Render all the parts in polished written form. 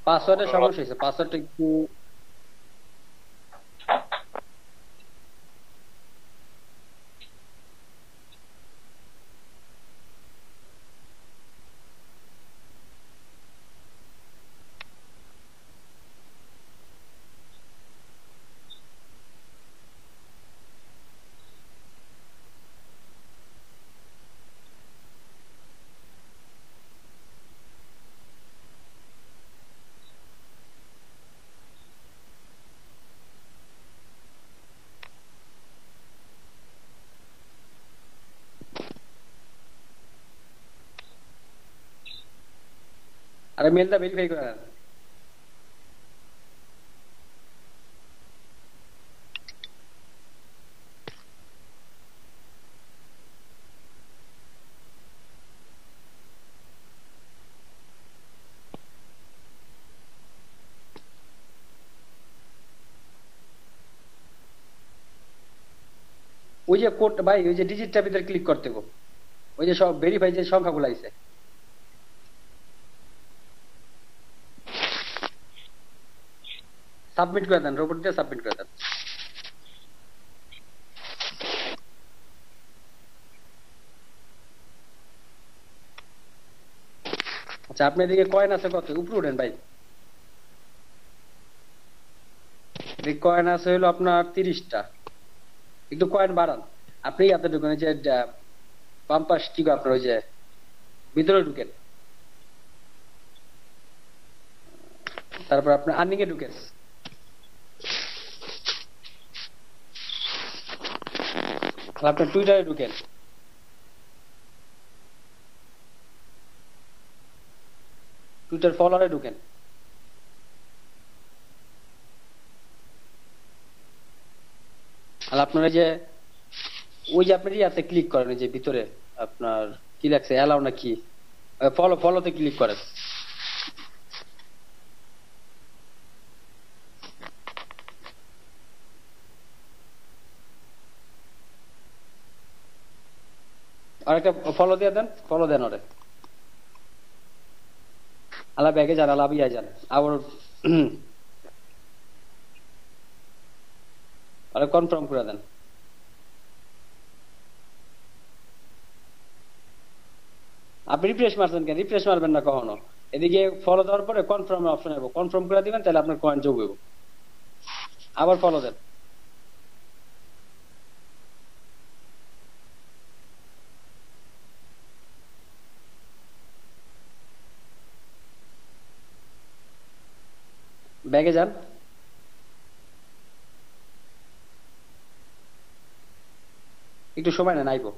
পাসওয়ার্ডের সমস্যা হয়েছে, পাসওয়ার্ডটা একটু। আরে মেলটা ভেরিফাই করে নেন। ওই যে কোড ভাই, ওই যে ডিজিটটা ভিতরে ক্লিক করতে গো, ওই যে সব ভেরিফাই যে সংখ্যাগুলো আইছে, সাবমিট করে দেন, রোবট দিয়ে সাবমিট করে দেন। আচ্ছা, আপনার এদিকে কয়েন আছে কত? উপরে উঠেন ভাই। এদিকে কয়েন আছে হলো আপনার 30টা। একটু কয়েন বাড়ান। আপনি এত ঢুকেন, ওই যে বাম পাশ কি গো আপনার, ওই যে ভিতরে ঢুকেন, তারপর আপনি আর্নিং এ ঢুকেন। আর আপনার টুইটারে ঢুকেন। টুইটার ফলোয়ারে ঢুকেন। আর আপনার ওই যে আপনার ইয়াতে ক্লিক করেন, ওই যে ভিতরে আপনার কি লাগছে, অ্যালাউ না কি, ফলোতে ক্লিক করেন। আর একটা ফলো দিয়ে দেন, ফলো দেন ওরে। আলা ব্যাগে যান, আলা বিয়ে যান আবার। আরে কনফার্ম করে দেন। আপনি রিফ্রেশ মারছেন কেন? রিফ্রেশ মারবেন না কখনো। এদিকে ফলো দেওয়ার পরে কনফার্ম অপশন আসবে, কনফার্ম করে দিবেন, তাহলে আপনার কয়েন যোগ হইব। আবার ফলো দেন। ব্যাগে যান। একটু সময় নেন, আইবো।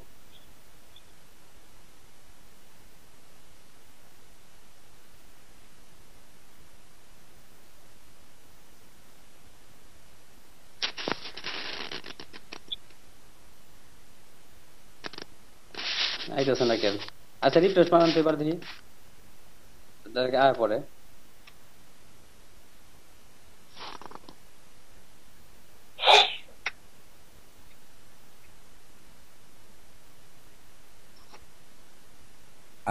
আইতেছে না কেন? আচ্ছা, রিফ্রেশ মারান তো এবার দেখি, আয় পরে।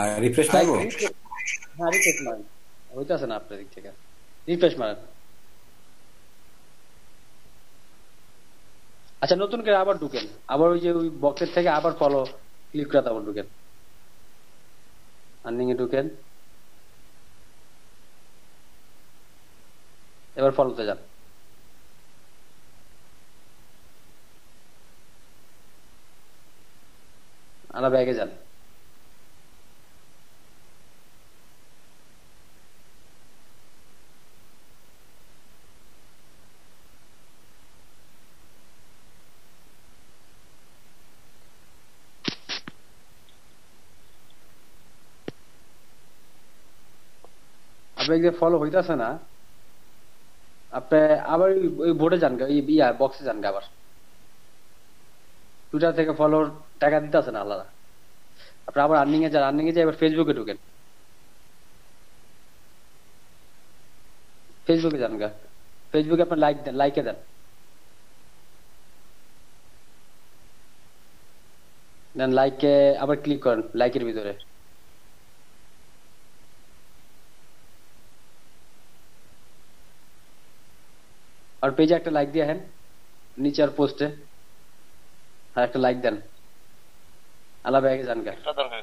আর রিফ্রেশ মারবো? হ্যাঁ, রিফ্রেশ মারেন। হইতেছে না আপনার দিক থেকে, রিফ্রেশ মারেন। আচ্ছা, নতুন করে আবার ঢুকেন, আবার ওই যে ওই বক্সের থেকে আবার ফলো ক্লিক করে আবার ঢুকেন, আর্নিং এ ঢুকেন, এবার ফলোতে যান। আলা ব্যাগে যান। আপনার যে ফলো হইতাছে না, আপনি আবার ওই বোর্ডে যান গা, ইয়া বক্সে যান গা আবার। টুইটার থেকে ফলোর টাকা দিতেছে না আলাদা। আপনি আবার আর্নিং এ যান, আর্নিং এ যাই এবার ফেসবুকে ঢুকেন, ফেসবুকে যান গা। ফেসবুকে আপনার লাইক দেন, লাইকে দেন, দেন লাইকে আবার ক্লিক করেন, লাইকের ভিতরে। আর পেজে একটা লাইক দিয়ে হেন, নিচে আর পোস্টে আর একটা লাইক দেন। আল্লাহ ব্যাগে যান গা। একটা দরকার,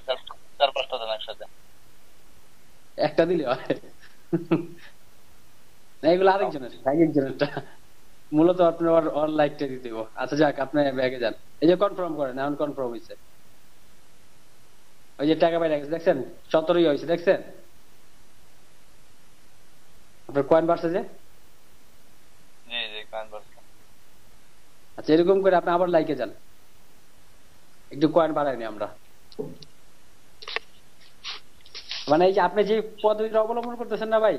চার পাঁচটা দেন একসাথে। একটা দিলে হয় না, এগুলো আরেকজনের একজনেরটা। মূলত আপনার ওর লাইকটা দিয়ে দিব। আচ্ছা যাক, আপনি ব্যাগে যান। এই যে কনফার্ম করেন, এখন কনফার্ম হয়েছে। ওই যে টাকা বাইরে গেছে দেখছেন, 17ই হয়েছে দেখছেন, আপনার কয়েন বাড়ছে যে। জি জি, কয়েন পারছে। আচ্ছা, এরকম করে আপনি আবার লাইকে যান, একটু কয়েন বাড়াইনি আমরা। মানে এই যে আপনি যে পদ্ধতিটা অবলম্বন করতেছেন না ভাই,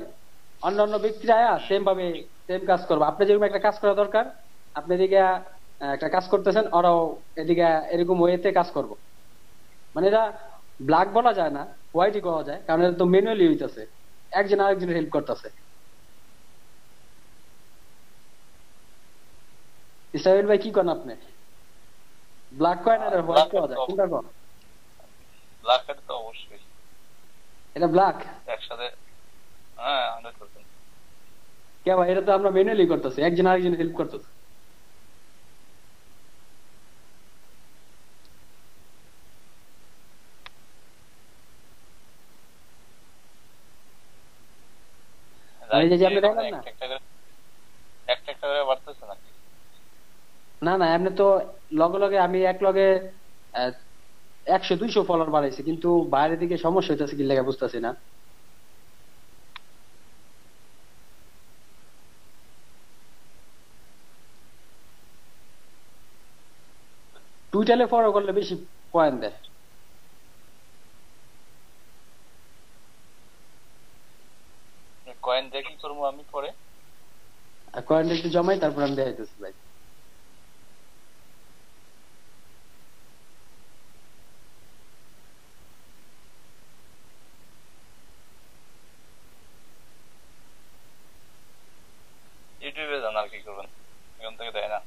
অন্যান্য ব্যক্তিরা সেম ভাবে সেম কাজ করবো। আপনি যেরকম একটা কাজ করা দরকার, আপনি এদিকে একটা কাজ করতেছেন, ওরাও এদিকে এরকম ওয়েতে কাজ করবো। মানে এটা ব্ল্যাক বলা যায় না, হোয়াইটই করা যায়, কারণ এটা তো ম্যানুয়ালি হইতেছে, একজন আরেকজনের হেল্প করতেছে। ইসরায়েল ভাই কি করেন আপনি? ব্ল্যাক কয়েন আর হোয়াইট ব্ল্যাক করা যায়, কোনটা করেন? ব্ল্যাক কার্ড তো অবশ্যই এটা ব্ল্যাক। একসাথে। হ্যাঁ, 100%। কে ভাই, এটা তো আমরা ম্যানুয়ালি করতেছি, একজন আরেকজনের হেল্প করতেছে। মানে রাইট এই যে কি আপনি মানে দেখলেন না, একটা একটা করে বাড়তেছে নাকি? না না, এমনি তো লগে লগে আমি এক লগে 100 200 ফলোয়ার বাড়াইছি, কিন্তু বাইরের দিকে সমস্যা হইতেছে কি লেগে বুঝতেছি না। টুইটারে ফলো করলে বেশি পয়েন্ট দেয়। কয়েন দিয়ে কি করবো আমি পরে? আর কয়েনটা একটু জমাই, তারপর আমি দেখাইতেছি ভাই। ইউটিউবে যান, আর কি করবেন, এখান থেকে দেয় না।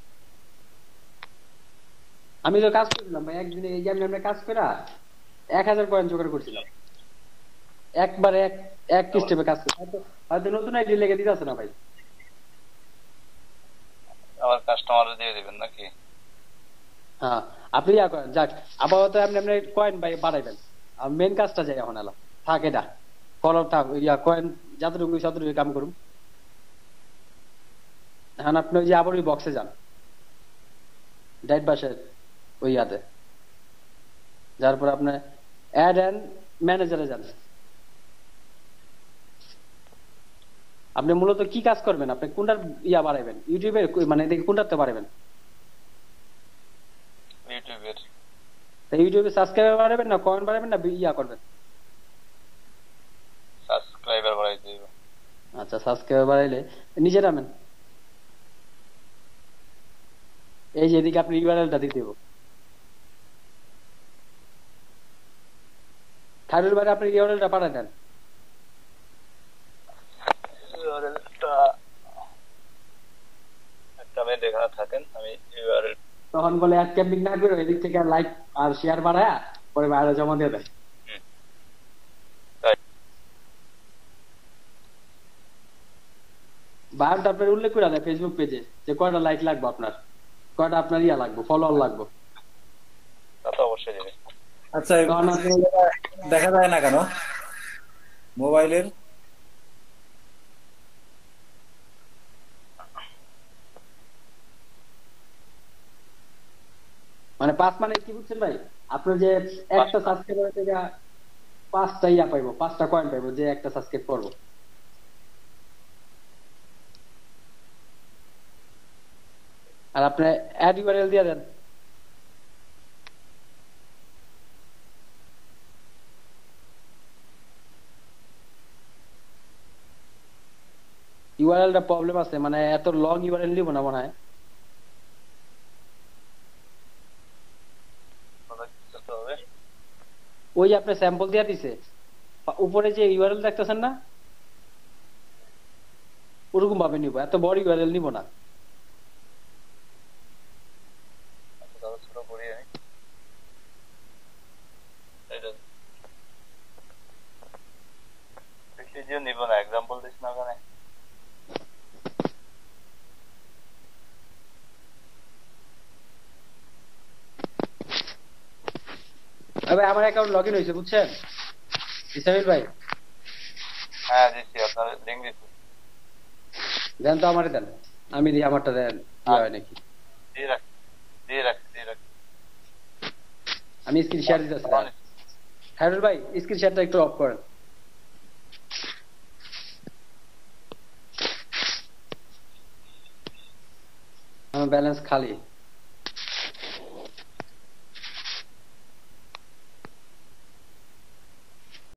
আমি তো কাজ করছিলাম ভাই একদিনে, এই যে আমরা কাজ করে 1000 কয়েন জোগাড় করছিলাম একবারে, এক এক আবার স্টেপে কাজ করে। হয়তো হয়তো নতুন আইডি লেগে দিতেছে না ভাই। আবার কাস্টমার দিয়ে দিবেন নাকি? হ্যাঁ, আপনি ইয়া করেন, যাক আপাতত আপনি আপনি কয়েন ভাই বাড়াইবেন। আর মেন কাজটা যাই এখন এলাম, থাক এটা ফলো থাক, ইয়া কয়েন যতটুকু ততটুকু কাম করুন। এখন আপনি ওই যে আবার ওই বক্সে যান, ডাইট বাসের ওই ইয়াতে, যার পর আপনার অ্যাড এন্ড ম্যানেজারে যান। আপনি মূলত কি কাজ করবেন, আপনি কোনটার ইয়া বাড়াইবেন ইউটিউবে, মানে দেখি কোনটাতে বাড়াবেন? ইউটিউবের তা ইউটিউবে সাবস্ক্রাইবার বাড়াবেন না কমেন্ট বাড়াবেন না ইয়া করবেন? সাবস্ক্রাইবার বাড়াই দিব। আচ্ছা, সাবস্ক্রাইবার বাড়াইলে নিজে নামেন, এই যে এদিকে আপনি ইউআরএলটা দিতে হবে। খাইরুল ভাই আপনি ইউআরএলটা পাঠায় দেন। একটা মিনিট এখানে থাকেন, আমি ইউআরএল। তখন বলে এক ক্যাম্পিং না করে এদিক থেকে লাইক আর শেয়ার বাড়ায় পরে বাইরে জমা দিয়ে দেয়। বায়োটা আপনার উল্লেখ করে দেয় ফেসবুক পেজে যে কয়টা লাইক লাগবে আপনার, কয়টা আপনার ইয়া লাগবে, ফলোয়ার লাগবে। তা তো অবশ্যই দেবে। আচ্ছা, তখন আপনি দেখা যায় না কেন মোবাইলের? মানে 5 মানে কি বুঝছেন ভাই, আপনার যে একটা সাবস্ক্রাইবার থেকে 5টা ইয়া পাইবো, 5টা কয়েন পাইবো যে একটা সাবস্ক্রাইব করবো। আর আপনি অ্যাড ইউআরএল দিয়ে দেন। ইউআরএলটা প্রবলেম আছে, মানে এত লং ইউআরএল নিব না মনে হয়। ওই যে আপনি স্যাম্পল দিয়ে দিছে, উপরে যে ইউআরএল দেখতেছেন না, ওরকম ভাবে নিব, এত বড় ইউআরএল নিব না। ছোট করি আমি। নিব না, এক্সাম্পল দিস না ওখানে। ভাই আমার অ্যাকাউন্ট লগ ইন হয়েছে বুঝছেন ইসমাইল ভাই। হ্যাঁ দিচ্ছি, আপনার লিঙ্ক দিচ্ছি। দেন তো আমারে দেন, আমি দিই আমারটা দেন কি হয় নাকি। দিয়ে রাখ, দিয়ে রাখ, দিয়ে রাখ। আমি স্ক্রিন শেয়ার দিতেছি। খায়রুল ভাই স্ক্রিন শেয়ারটা একটু অফ করেন। আমার ব্যালেন্স খালি।